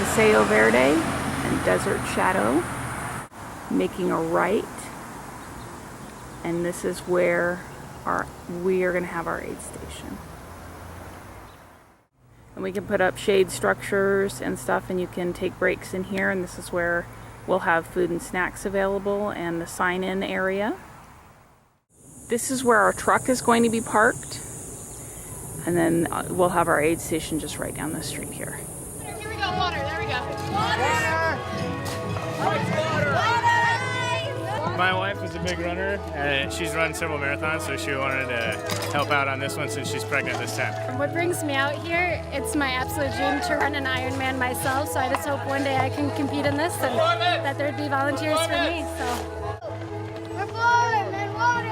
Paseo Verde and Desert Shadow, making a right, and this is where we are going to have our aid station. And we can put up shade structures and stuff, and you can take breaks in here, and this is where we'll have food and snacks available and the sign-in area. This is where our truck is going to be parked, and then we'll have our aid station just right down the street here. Here we go, water, there we go. Water! My wife is a big runner, and she's run several marathons, so she wanted to help out on this one since she's pregnant this time. What brings me out here, it's my absolute dream to run an Ironman myself, so I just hope one day I can compete in this and that there'd be volunteers for me. Perform and water!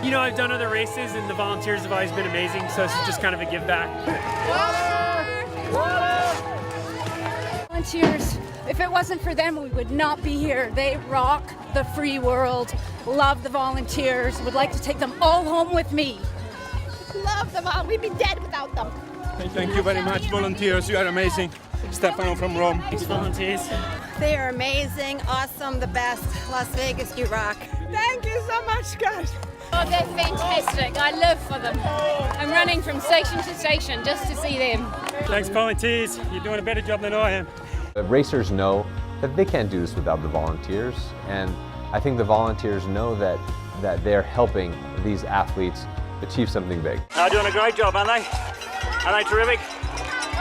You know, I've done other races and the volunteers have always been amazing, so this is just kind of a give back. Volunteers, if it wasn't for them, we would not be here. They rock the free world, love the volunteers, would like to take them all home with me. Love them all. We'd be dead without them. Thank you very much, volunteers. You are amazing. Stefano from Rome. Thanks, volunteers. They are amazing, awesome, the best. Las Vegas, you rock. Thank you so much, guys. Oh, they're fantastic. I live for them. I'm running from station to station just to see them. Thanks, volunteers. You're doing a better job than I am. The racers know that they can't do this without the volunteers, and I think the volunteers know that they're helping these athletes achieve something big. They're doing a great job, aren't they? Aren't they terrific?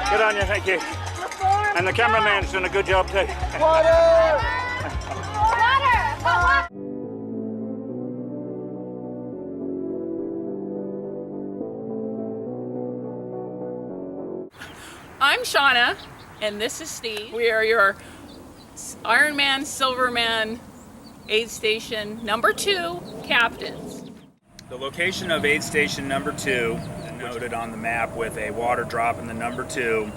Good on you, thank you. And the cameraman's doing a good job too. Water! I'm Shauna, and this is Steve. We are your Ironman, Silverman aid station number 2 captains. The location of aid station number 2, noted on the map with a water drop in the number 2,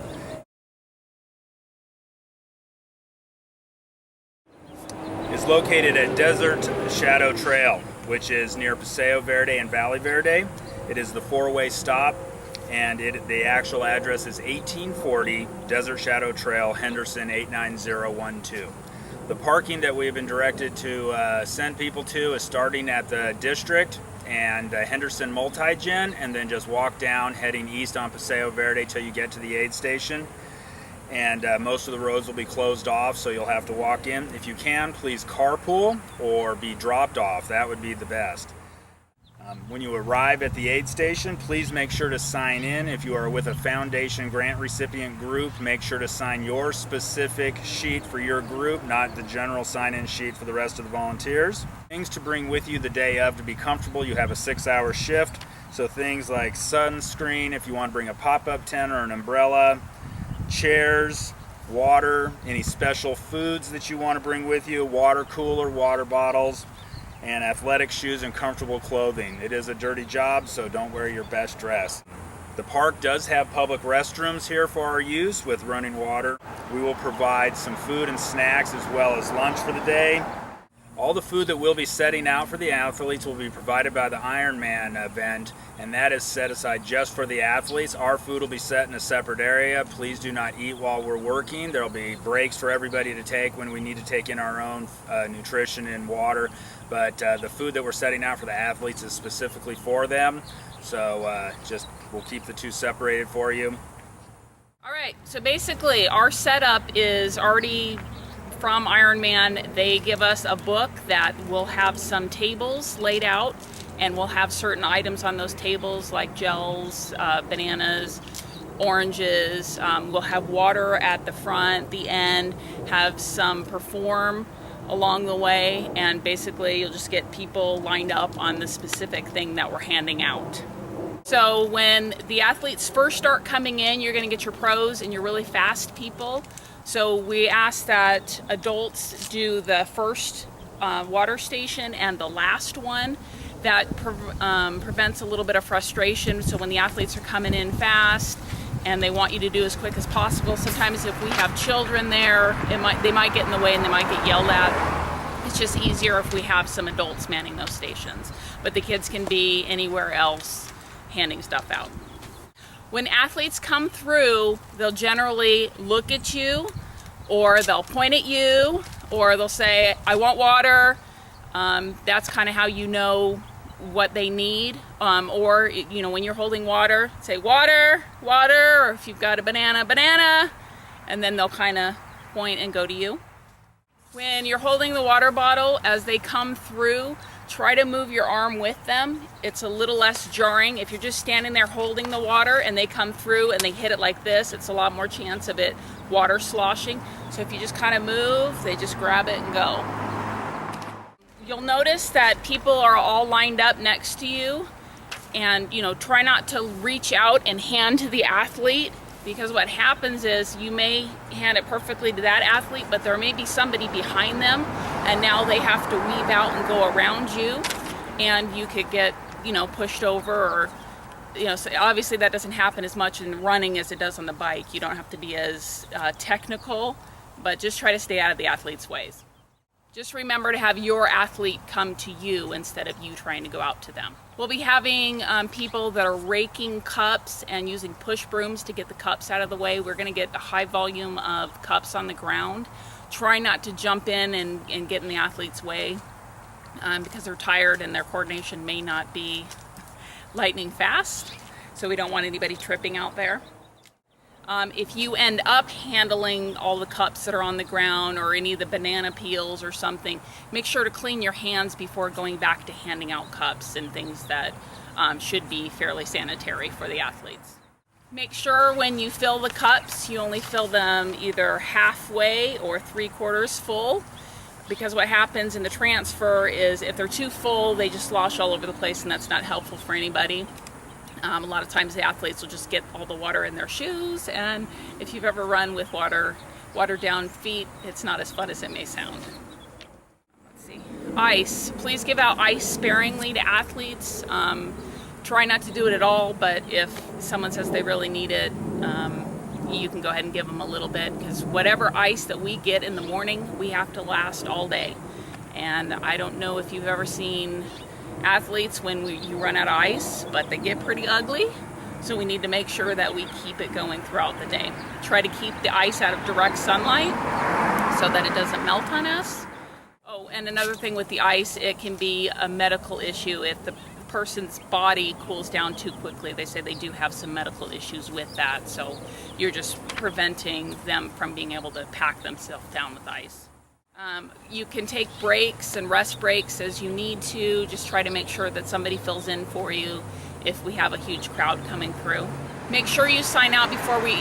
is located at Desert Shadow Trail, which is near Paseo Verde and Valley Verde. It is the 4-way stop, and the actual address is 1840 Desert Shadow Trail, Henderson 89012. The parking that we've been directed to send people to is starting at the district and Henderson Multi-Gen, and then just walk down heading east on Paseo Verde till you get to the aid station. And most of the roads will be closed off, so you'll have to walk in. If you can, please carpool or be dropped off. That would be the best. When you arrive at the aid station, please make sure to sign in. If you are with a foundation grant recipient group, make sure to sign your specific sheet for your group, not the general sign-in sheet for the rest of the volunteers. Things to bring with you the day of to be comfortable. You have a 6-hour shift, so things like sunscreen, if you want to bring a pop-up tent or an umbrella, chairs, water, any special foods that you want to bring with you, water cooler, water bottles, and athletic shoes and comfortable clothing. It is a dirty job, so don't wear your best dress. The park does have public restrooms here for our use with running water. We will provide some food and snacks as well as lunch for the day. All the food that we'll be setting out for the athletes will be provided by the Ironman event, and that is set aside just for the athletes. Our food will be set in a separate area. Please do not eat while we're working. There will be breaks for everybody to take when we need to take in our own nutrition and water, but the food that we're setting out for the athletes is specifically for them, so just we'll keep the two separated for you. All right, so basically our setup is already from Ironman. They give us a book that will have some tables laid out, and we'll have certain items on those tables like gels, bananas, oranges. We'll have water at the front, the end, have some perform along the way, and basically you'll just get people lined up on the specific thing that we're handing out. So when the athletes first start coming in, you're going to get your pros and your really fast people. So we ask that adults do the first water station and the last one. That prevents a little bit of frustration. So when the athletes are coming in fast and they want you to do as quick as possible, sometimes if we have children there, they might get in the way and they might get yelled at. It's just easier if we have some adults manning those stations. But the kids can be anywhere else handing stuff out. When athletes come through, they'll generally look at you, or they'll point at you, or they'll say, "I want water." That's kind of how you know what they need. Or, you know, when you're holding water, say, "Water, water," or if you've got a banana, "Banana," and then they'll kind of point and go to you. When you're holding the water bottle, as they come through, try to move your arm with them. It's a little less jarring. If you're just standing there holding the water and they come through and they hit it like this, it's a lot more chance of it water sloshing. So if you just kind of move, they just grab it and go. You'll notice that people are all lined up next to you, and, you know, try not to reach out and hand to the athlete, because what happens is you may hand it perfectly to that athlete, but there may be somebody behind them, and now they have to weave out and go around you, and you could get, you know, pushed over, or, you know, so obviously that doesn't happen as much in running as it does on the bike. You don't have to be as technical, but just try to stay out of the athlete's ways. Just remember to have your athlete come to you instead of you trying to go out to them. We'll be having people that are raking cups and using push brooms to get the cups out of the way. We're going to get a high volume of cups on the ground. Try not to jump in and get in the athlete's way because they're tired and their coordination may not be lightning fast. So we don't want anybody tripping out there. If you end up handling all the cups that are on the ground or any of the banana peels or something, make sure to clean your hands before going back to handing out cups and things that should be fairly sanitary for the athletes. Make sure when you fill the cups, you only fill them either halfway or 3/4 full, because what happens in the transfer is if they're too full, they just slosh all over the place, and that's not helpful for anybody. A lot of times the athletes will just get all the water in their shoes, and if you've ever run with watered down feet, it's not as fun as it may sound. Let's see. Ice. Please give out ice sparingly to athletes. Try not to do it at all, but if someone says they really need it, you can go ahead and give them a little bit, because whatever ice that we get in the morning, we have to last all day. And I don't know if you've ever seen athletes when you run out of ice, but they get pretty ugly, so we need to make sure that we keep it going throughout the day. Try to keep the ice out of direct sunlight so that it doesn't melt on us. Oh, and another thing with the ice, it can be a medical issue if the person's body cools down too quickly. They say they do have some medical issues with that, so you're just preventing them from being able to pack themselves down with ice. You can take breaks and rest breaks as you need to. Just try to make sure that somebody fills in for you if we have a huge crowd coming through. Make sure you sign out before you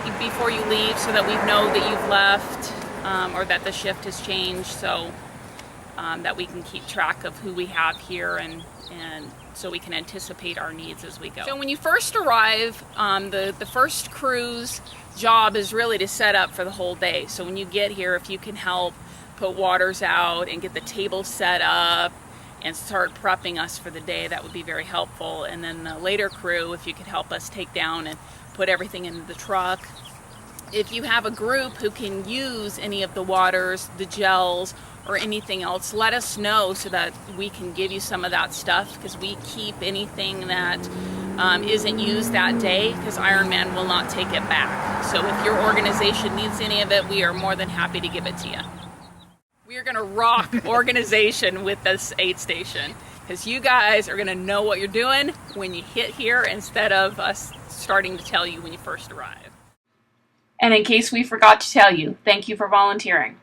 leave so that we know that you've left or that the shift has changed, so that we can keep track of who we have here and so we can anticipate our needs as we go. So when you first arrive, the first crew's job is really to set up for the whole day. So when you get here, if you can help put waters out and get the table set up and start prepping us for the day, that would be very helpful. And then the later crew, if you could help us take down and put everything into the truck. If you have a group who can use any of the waters, the gels, or anything else, let us know so that we can give you some of that stuff, because we keep anything that isn't used that day, because Ironman will not take it back. So if your organization needs any of it, we are more than happy to give it to you. We are going to rock organization with this aid station, because you guys are going to know what you're doing when you hit here instead of us starting to tell you when you first arrive. And in case we forgot to tell you, thank you for volunteering.